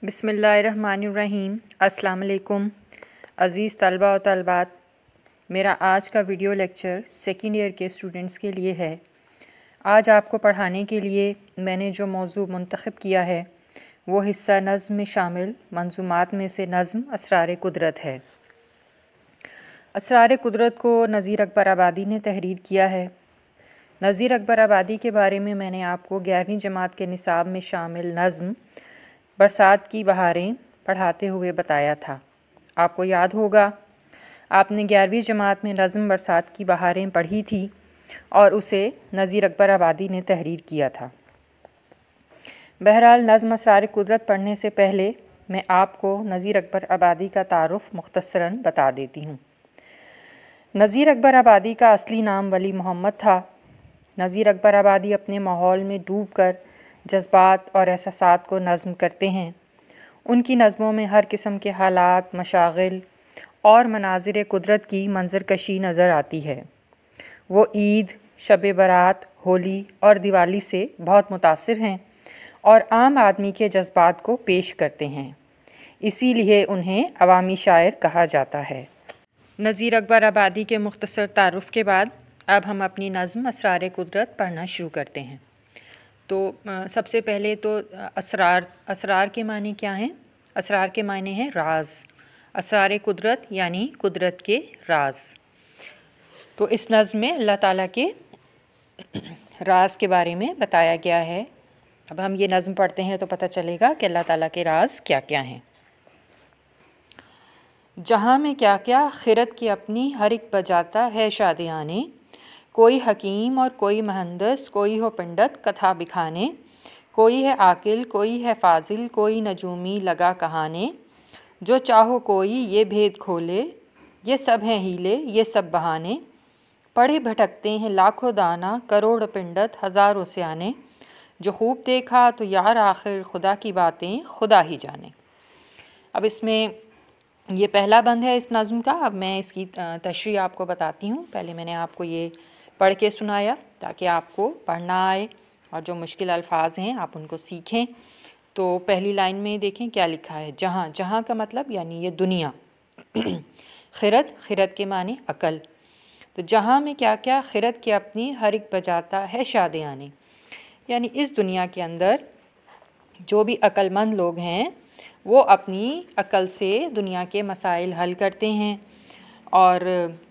بسم اللہ الرحمن الرحیم۔ السلام علیکم عزیز طلبہ و طالبات، میرا آج کا ویڈیو لیکچر سیکنڈ ایئر کے اسٹوڈنٹس کے لیے ہے۔ آج آپ کو پڑھانے کے لیے میں نے جو موضوع منتخب کیا ہے وہ حصہ نظم میں شامل منظومات میں سے نظم اسرار قدرت ہے۔ اسرار قدرت کو نذیر اکبر آبادی نے تحریر کیا ہے۔ نذیر اکبر آبادی کے بارے میں میں نے آپ کو 11ویں جماعت کے نصاب میں شامل نظم برسات کی بہاریں پڑھاتے ہوئے بتایا تھا۔ آپ کو یاد ہوگا آپ نے 11ویں جماعت میں نظم برسات کی بہاریں پڑھی تھی اور اسے نذیر اکبر آبادی نے تحریر کیا تھا۔ بہرحال نظم اسرار قدرت پڑھنے سے پہلے میں آپ کو نذیر اکبر آبادی کا تعارف مختصراً بتا دیتی ہوں۔ نذیر اکبر آبادی کا اصلی نام ولی محمد تھا۔ نذیر اکبر آبادی اپنے ماحول میں ڈوب کر جذبات اور احساسات کو نظم کرتے ہیں۔ ان کی نظموں میں ہر قسم کے حالات، مشاغل اور مناظر قدرت کی منظر کشی نظر آتی ہے۔ وہ عید، شب برات، ہولی اور دیوالی سے بہت متاثر ہیں اور عام آدمی کے جذبات کو پیش کرتے ہیں، اسی لیے انہیں عوامی شاعر کہا جاتا ہے۔ نذیر اکبر آبادی کے مختصر تعارف کے بعد اب ہم اپنی نظم اسرار قدرت پڑھنا شروع کرتے ہیں۔ تو سب سے پہلے تو اسرار کے معنی کیا ہیں؟ اسرار کے معنی ہیں راز۔ اسرار قدرت یعنی قدرت کے راز۔ تو اس نظم میں اللہ تعالیٰ کے راز کے بارے میں بتایا گیا ہے۔ اب ہم یہ نظم پڑھتے ہیں تو پتہ چلے گا کہ اللہ تعالیٰ کے راز کیا کیا ہیں۔ جہاں میں کیا کیا خرد کی اپنی ہر ایک بجاتا ہے شادیانے، کوئی حکیم اور کوئی مہندس، کوئی ہو پنڈت کتھا بکھانے، کوئی ہے عاقل کوئی ہے فاضل، کوئی نجومی لگا کہانے، جو چاہو کوئی یہ بھید کھولے، یہ سب ہیں ہیلے یہ سب بہانے، پڑھے بھٹکتے ہیں لاکھوں دانا کروڑ پنڈت ہزاروں سیانے، جو خوب دیکھا تو یار آخر خدا کی باتیں خدا ہی جانے۔ اب اس میں یہ پہلا بند ہے اس نظم کا۔ اب میں اس کی تشریح آپ کو بتاتی ہوں۔ پہلے میں نے آپ کو یہ پڑھ کے سنایا تاکہ آپ کو پڑھنا آئے اور جو مشکل الفاظ ہیں آپ ان کو سیکھیں۔ تو پہلی لائن میں دیکھیں کیا لکھا ہے۔ جہاں، جہاں کا مطلب یعنی یہ دنیا۔ خرد، خرد کے معنی عقل۔ تو جہاں میں کیا کیا خرد کے اپنی ہر ایک بجاتا ہے شادیانے، یعنی اس دنیا کے اندر جو بھی عقل مند لوگ ہیں وہ اپنی عقل سے دنیا کے مسائل حل کرتے ہیں، اور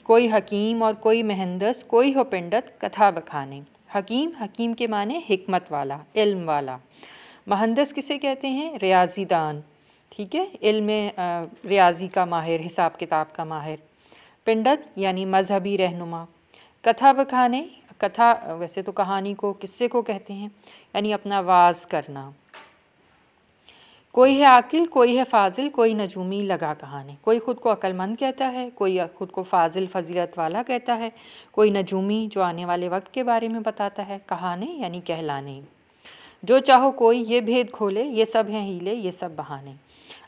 کوئی حکیم اور کوئی مہندس، کوئی ہو پنڈت کتھا بکھانے۔ حکیم، حکیم کے معنی حکمت والا، علم والا۔ مہندس کسے کہتے ہیں؟ ریاضی دان، ٹھیک ہے، علم ریاضی کا ماہر، حساب کتاب کا ماہر۔ پنڈت یعنی مذہبی رہنما۔ کتھا بکھانے، کتھا ویسے تو کہانی کو، قصے کو کہتے ہیں، یعنی اپنا واعظ کرنا۔ کوئی ہے عاقل کوئی ہے فاضل، کوئی نجومی لگا کہانے۔ کوئی خود کو عقل مند کہتا ہے، کوئی خود کو فاضل فضیلت والا کہتا ہے، کوئی نجومی جو آنے والے وقت کے بارے میں بتاتا ہے، کہانے یعنی کہلانے۔ جو چاہو کوئی یہ بھید کھولے، یہ سب ہیں ہیلے یہ سب بہانے۔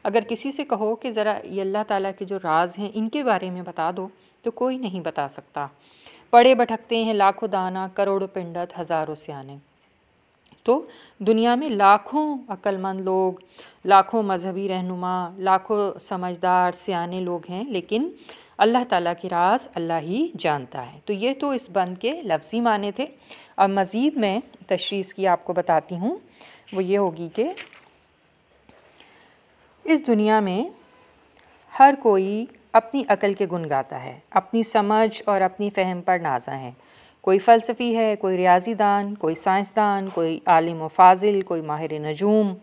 اگر کسی سے کہو کہ ذرا یہ اللہ تعالیٰ کے جو راز ہیں ان کے بارے میں بتا دو تو کوئی نہیں بتا سکتا۔ پڑھے بھٹکتے ہیں لاکھوں دانا کروڑوں پنڈت ہزاروں سیانے۔ تو دنیا میں لاکھوں عقل مند لوگ، لاکھوں مذہبی رہنما، لاکھوں سمجھدار سیانے لوگ ہیں، لیکن اللہ تعالیٰ کے راز اللہ ہی جانتا ہے۔ تو یہ تو اس بند کے لفظی معنی تھے۔ اب مزید میں تشریح کی آپ کو بتاتی ہوں، وہ یہ ہوگی کہ اس دنیا میں ہر کوئی اپنی عقل کے گن گاتا ہے، اپنی سمجھ اور اپنی فہم پر نازا ہے۔ کوئی فلسفی ہے، کوئی ریاضی دان، کوئی سائنسدان، کوئی عالم و فاضل، کوئی ماہر نجوم،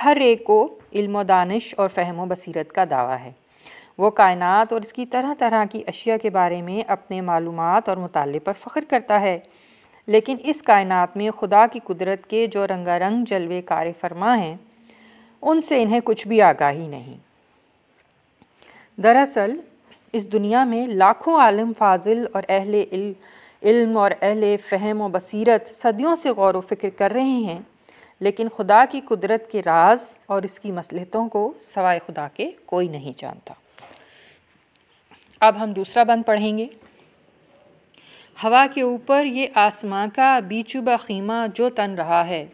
ہر ایک کو علم و دانش اور فہم و بصیرت کا دعویٰ ہے۔ وہ کائنات اور اس کی طرح طرح کی اشیاء کے بارے میں اپنے معلومات اور مطالعے پر فخر کرتا ہے، لیکن اس کائنات میں خدا کی قدرت کے جو رنگا رنگ جلوے کار فرما ہیں ان سے انہیں کچھ بھی آگاہی نہیں۔ دراصل اس دنیا میں لاکھوں عالم فاضل اور اہل علم اور اہل فہم و بصیرت صدیوں سے غور و فکر کر رہے ہیں، لیکن خدا کی قدرت کے راز اور اس کی مصلحتوں کو سوائے خدا کے کوئی نہیں جانتا۔ اب ہم دوسرا بند پڑھیں گے۔ ہوا کے اوپر یہ آسماں کا بیچو بخیمہ جو تن رہا ہے،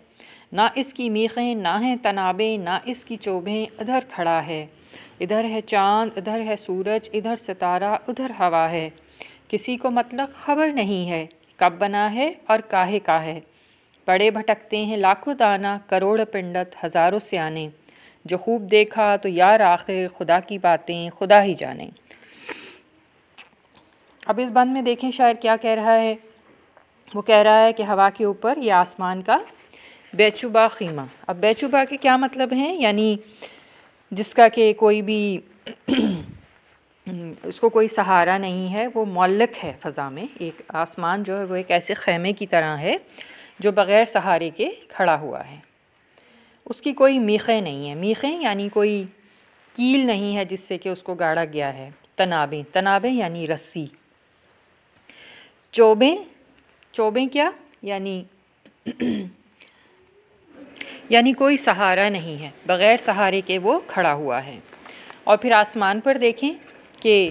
نہ اس کی میخیں نہ ہیں تنابیں نہ اس کی چوبیں، ادھر کھڑا ہے، ادھر ہے چاند ادھر ہے سورج، ادھر ستارہ ادھر ہوا ہے، کسی کو مطلق خبر نہیں ہے، کب بنا ہے اور کاہے کا ہے، پڑے بھٹکتے ہیں لاکھوں دانہ، کروڑ پنڈت ہزاروں سیانے، جو خوب دیکھا تو یار آخر خدا کی باتیں خدا ہی جانے۔ اب اس بند میں دیکھیں شاعر کیا کہہ رہا ہے۔ وہ کہہ رہا ہے کہ ہوا کے اوپر یا آسمان کا بے چوبا خیمہ۔ اب بے چوبا کے کیا مطلب ہیں؟ یعنی جس کا کہ کوئی بھی اس کو کوئی سہارا نہیں ہے، وہ معلق ہے فضا میں۔ ایک آسمان جو ہے وہ ایک ایسے خیمے کی طرح ہے جو بغیر سہارے کے کھڑا ہوا ہے، اس کی کوئی میخیں نہیں ہیں۔ میخیں یعنی کوئی کیل نہیں ہے جس سے کہ اس کو گاڑا گیا ہے۔ تنابیں، تنابیں یعنی رسی۔ چوبیں، چوبیں کیا؟ یعنی کوئی سہارا نہیں ہے، بغیر سہارے کے وہ کھڑا ہوا ہے۔ اور پھر آسمان پر دیکھیں کہ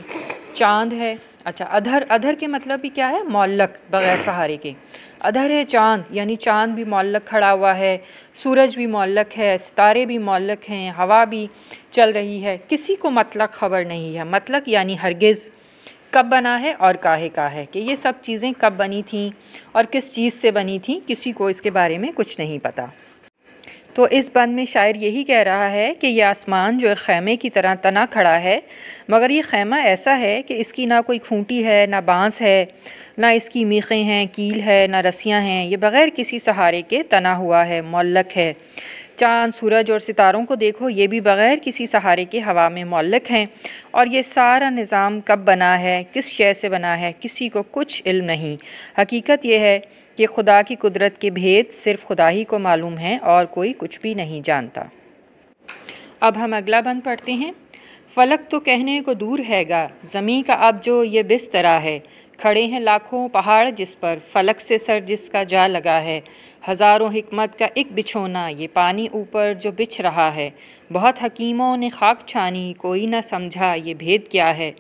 چاند ہے۔ اچھا، ادھر، ادھر کے مطلب بھی کیا ہے؟ معلق، بغیر سہارے کے۔ ادھر ہے چاند، یعنی چاند بھی معلق کھڑا ہوا ہے، سورج بھی معلق ہے، ستارے بھی معلق ہیں، ہوا بھی چل رہی ہے، کسی کو مطلق خبر نہیں ہے۔ مطلق یعنی ہرگز، کب بنا ہے اور کاہے کا ہے، کہ یہ سب چیزیں کب بنی تھیں اور کس چیز سے بنی تھیں، کسی کو اس کے بارے میں کچھ نہیں پتہ۔ تو اس بند میں شاعر یہی کہہ رہا ہے کہ یہ آسمان جو ایک خیمے کی طرح تنا کھڑا ہے، مگر یہ خیمہ ایسا ہے کہ اس کی نہ کوئی کھونٹی ہے، نہ بانس ہے، نہ اس کی میخیں ہیں، کیل ہے، نہ رسیاں ہیں، یہ بغیر کسی سہارے کے تنا ہوا ہے، معلق ہے۔ چاند، سورج اور ستاروں کو دیکھو، یہ بھی بغیر کسی سہارے کے ہوا میں معلق ہیں، اور یہ سارا نظام کب بنا ہے، کس شے سے بنا ہے، کسی کو کچھ علم نہیں۔ حقیقت یہ ہے کہ خدا کی قدرت کے بھید صرف خدا ہی کو معلوم ہے اور کوئی کچھ بھی نہیں جانتا۔ اب ہم اگلا بند پڑھتے ہیں۔ فلک تو کہنے کو دور ہے گا، زمیں کا اب جو یہ بسترا ہے، کھڑے ہیں لاکھوں پہاڑ جس پر، فلک سے سر جس کا جا لگا ہے، ہزاروں حکمت کا ایک بچھونا، یہ پانی اوپر جو بچھ رہا ہے، بہت حکیموں نے خاک چھانی، کوئی نہ سمجھا یہ بھید کیا ہے،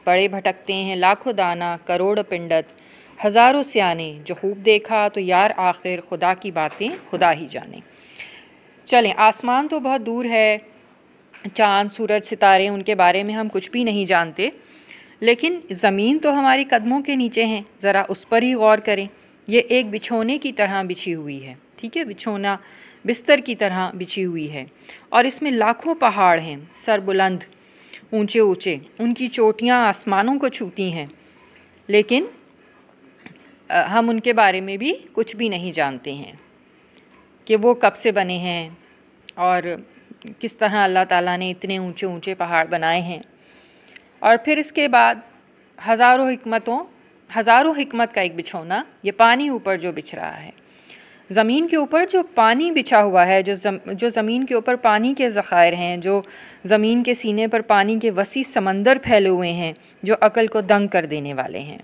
پڑے بھٹکتے ہیں لاکھوں دانہ، کروڑ پنڈت ہزاروں سیانے، جو خوب دیکھا تو یار آخر خدا کی باتیں خدا ہی جانے۔ چلیں، آسمان تو بہت دور ہے، چاند، سورج، ستارے، ان کے بارے میں ہم کچھ بھی نہیں جانتے، لیکن زمین تو ہماری قدموں کے نیچے ہیں، ذرا اس پر ہی غور کریں۔ یہ ایک بچھونے کی طرح بچھی ہوئی ہے، ٹھیک ہے، بچھونا بستر کی طرح بچھی ہوئی ہے، اور اس میں لاکھوں پہاڑ ہیں، سر بلند، اونچے اونچے، ان کی چوٹیاں آسمانوں کو چھوتی ہیں، لیکن ہم ان کے بارے میں بھی کچھ بھی نہیں جانتے ہیں کہ وہ کب سے بنے ہیں اور کس طرح اللہ تعالیٰ نے اتنے اونچے اونچے پہاڑ بنائے ہیں۔ اور پھر اس کے بعد ہزاروں حکمت کا ایک بچھونا، یہ پانی اوپر جو بچھ رہا ہے، زمین کے اوپر جو پانی بچھا ہوا ہے، جو زمین کے اوپر پانی کے ذخائر ہیں، جو زمین کے سینے پر پانی کے وسیع سمندر پھیلے ہوئے ہیں، جو عقل کو دنگ کر دینے والے ہیں۔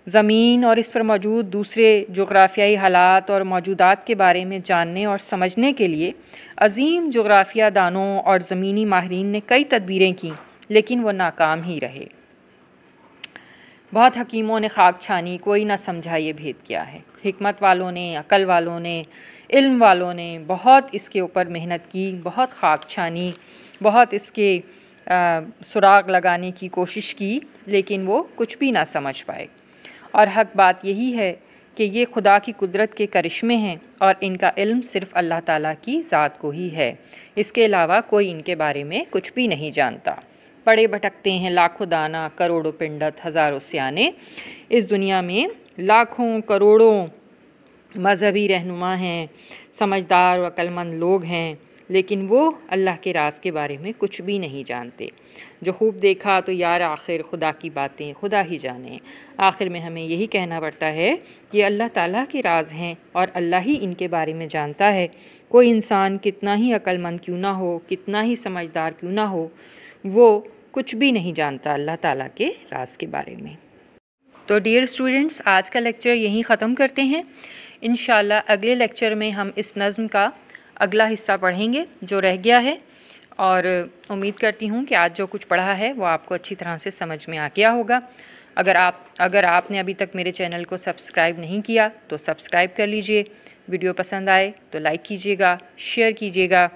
زمین اور اس پر موجود دوسرے جغرافیائی حالات اور موجودات کے بارے میں جاننے اور سمجھنے کے لیے عظیم جغرافیہ دانوں اور زمینی ماہرین نے کئی تدبیریں کیں، لیکن وہ ناکام ہی رہے۔ بہت حکیموں نے خاک چھانی، کوئی نہ سمجھا یہ بھید کیا ہے۔ حکمت والوں نے، عقل والوں نے، علم والوں نے بہت اس کے اوپر محنت کی، بہت خاک چھانی، بہت اس کے سراغ لگانے کی کوشش کی، لیکن وہ کچھ بھی نہ سمجھ پائے۔ اور حق بات یہی ہے کہ یہ خدا کی قدرت کے کرشمے ہیں، اور ان کا علم صرف اللہ تعالیٰ کی ذات کو ہی ہے، اس کے علاوہ کوئی ان کے بارے میں کچھ بھی نہیں جانتا۔ پڑے بھٹکتے ہیں لاکھوں دانہ، کروڑوں پنڈت ہزاروں سیانے۔ اس دنیا میں لاکھوں کروڑوں مذہبی رہنما ہیں، سمجھدار و عقل مند لوگ ہیں، لیکن وہ اللہ کے راز کے بارے میں کچھ بھی نہیں جانتے۔ جو خوب دیکھا تو یار آخر خدا کی باتیں خدا ہی جانے۔ آخر میں ہمیں یہی کہنا پڑتا ہے کہ اللہ تعالیٰ کے راز ہیں اور اللہ ہی ان کے بارے میں جانتا ہے۔ کوئی انسان کتنا ہی عقل مند کیوں نہ ہو، کتنا ہی سمجھدار کیوں نہ ہو، وہ کچھ بھی نہیں جانتا اللہ تعالیٰ کے راز کے بارے میں۔ تو ڈیئر اسٹوڈنٹس، آج کا لیکچر یہیں ختم کرتے ہیں۔ انشاءاللہ اگلے لیکچر میں ہم اس نظم کا اگلا حصہ پڑھیں گے جو رہ گیا ہے، اور امید کرتی ہوں کہ آج جو کچھ پڑھا ہے وہ آپ کو اچھی طرح سے سمجھ میں آ گیا ہوگا۔ اگر آپ نے ابھی تک میرے چینل کو سبسکرائب نہیں کیا تو سبسکرائب کر لیجئے، ویڈیو پسند آئے تو لائک کیجیے گا، شیئر کیجیے گا،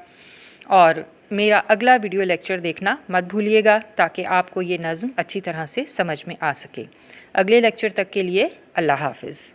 اور میرا اگلا ویڈیو لیکچر دیکھنا مت بھولیے گا تاکہ آپ کو یہ نظم اچھی طرح سے سمجھ میں آ سکے۔ اگلے لیکچر تک کے لیے اللہ حافظ۔